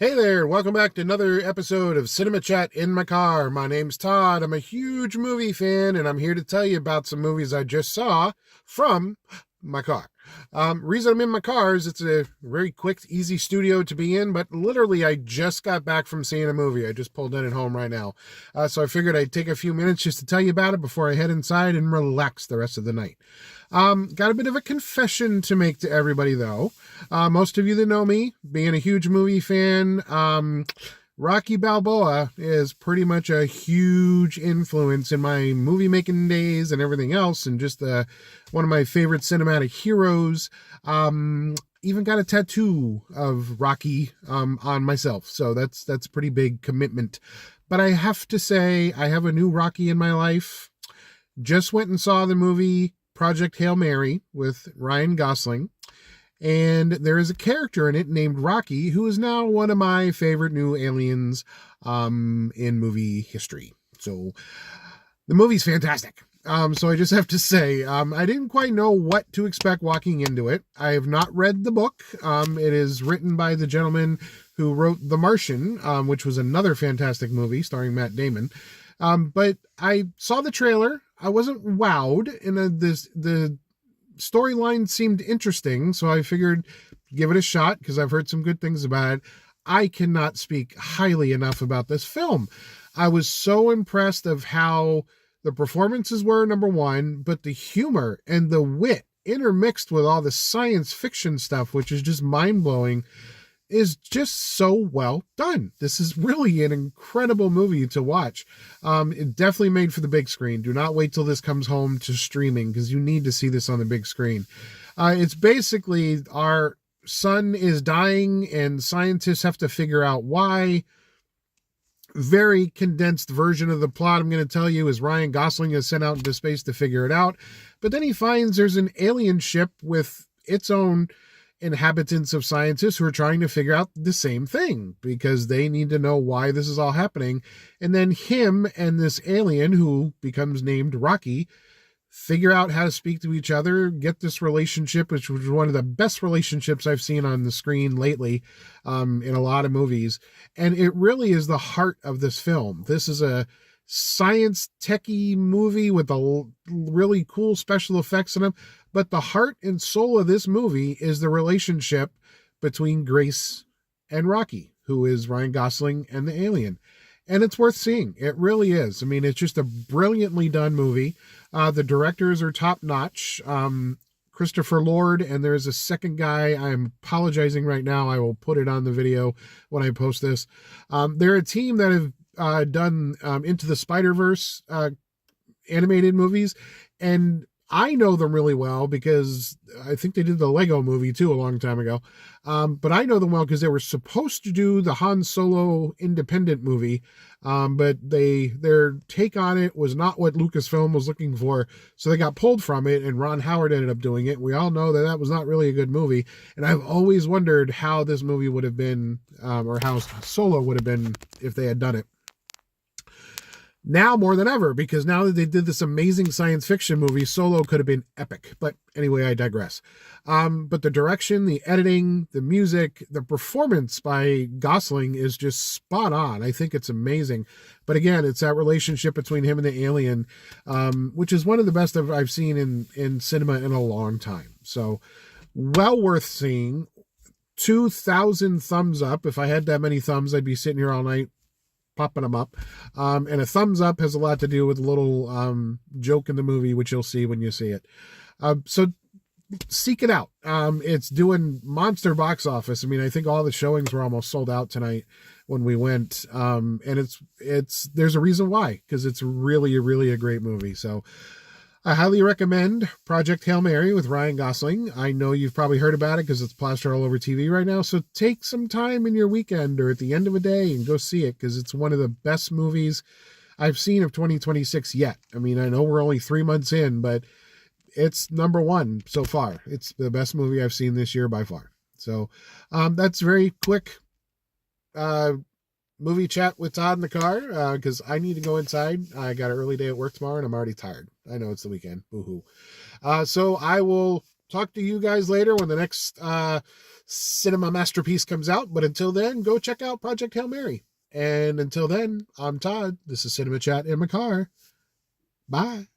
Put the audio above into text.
Hey there, welcome back to another episode of Cinema Chat in my car. My name's Todd. I'm a huge movie fan, and I'm here to tell you about some movies I just saw from my car. Reason I'm in my car is it's a very quick, easy studio to be in, but literally I just got back from seeing a movie. I just pulled in at home right now. So I figured I'd take a few minutes just to tell you about it before I head inside and relax the rest of the night. Got a bit of a confession to make to everybody, though. Most of you that know me, being a huge movie fan, Rocky Balboa is pretty much a huge influence in my movie making days and everything else, and just one of my favorite cinematic heroes. Even got a tattoo of Rocky on myself, so that's a pretty big commitment. But I have to say, I have a new Rocky in my life. Just went and saw the movie Project Hail Mary with Ryan Gosling. And there is a character in it named Rocky, who is now one of my favorite new aliens in movie history. So the movie's fantastic. So I just have to say, I didn't quite know what to expect walking into it. I have not read the book. It is written by the gentleman who wrote The Martian, which was another fantastic movie starring Matt Damon. But I saw the trailer. I wasn't wowed, and the storyline seemed interesting, so I figured give it a shot because I've heard some good things about it. I cannot speak highly enough about this film. I was so impressed of how the performances were, number one, but the humor and the wit intermixed with all the science fiction stuff, which is just mind-blowing, is just so well done. This is really an incredible movie to watch. It definitely made for the big screen. Do not wait till this comes home to streaming because you need to see this on the big screen. It's basically our sun is dying and scientists have to figure out why. Very condensed version of the plot I'm going to tell you is Ryan Gosling is sent out into space to figure it out. But then he finds there's an alien ship with its own inhabitants of scientists who are trying to figure out the same thing because they need to know why this is all happening. And then him and this alien who becomes named Rocky figure out how to speak to each other, get this relationship, which was one of the best relationships I've seen on the screen lately in a lot of movies. And it really is the heart of this film. This is a science techie movie with a really cool special effects in them. But the heart and soul of this movie is the relationship between Grace and Rocky, who is Ryan Gosling and the alien. And it's worth seeing. It really is. I mean, it's just a brilliantly done movie. The directors are top notch. Christopher Lord, and there's a second guy. I'm apologizing right now. I will put it on the video when I post this. They're a team that have done Into the Spider-Verse animated movies, and I know them really well because I think they did the Lego movie too a long time ago. But I know them well because they were supposed to do the Han Solo independent movie. But their take on it was not what Lucasfilm was looking for. So they got pulled from it and Ron Howard ended up doing it. We all know that that was not really a good movie. And I've always wondered how this movie would have been, or how Solo would have been if they had done it. Now more than ever, because now that they did this amazing science fiction movie, Solo could have been epic. But anyway, I digress. But the direction, the editing, the music, the performance by Gosling is just spot on. I think it's amazing. But again, it's that relationship between him and the alien, which is one of the best I've seen in cinema in a long time. So well worth seeing. 2,000 thumbs up. If I had that many thumbs, I'd be sitting here all night popping them up. And a thumbs up has a lot to do with a little joke in the movie, which you'll see when you see it. So seek it out. It's doing monster box office. I mean, I think all the showings were almost sold out tonight when we went. And it's there's a reason why, because it's really a great movie. So I highly recommend Project Hail Mary with Ryan Gosling. I know you've probably heard about it because it's plastered all over TV right now. So take some time in your weekend or at the end of a day and go see it because it's one of the best movies I've seen of 2026 yet. I mean, I know we're only 3 months in, but it's number one so far. It's the best movie I've seen this year by far. So that's very quick movie chat with Todd in the car because I need to go inside. I got an early day at work tomorrow and I'm already tired. I know it's the weekend. Boo-hoo. So I will talk to you guys later when the next cinema masterpiece comes out. But until then, go check out Project Hail Mary. And until then, I'm Todd. This is Cinema Chat in my car. Bye.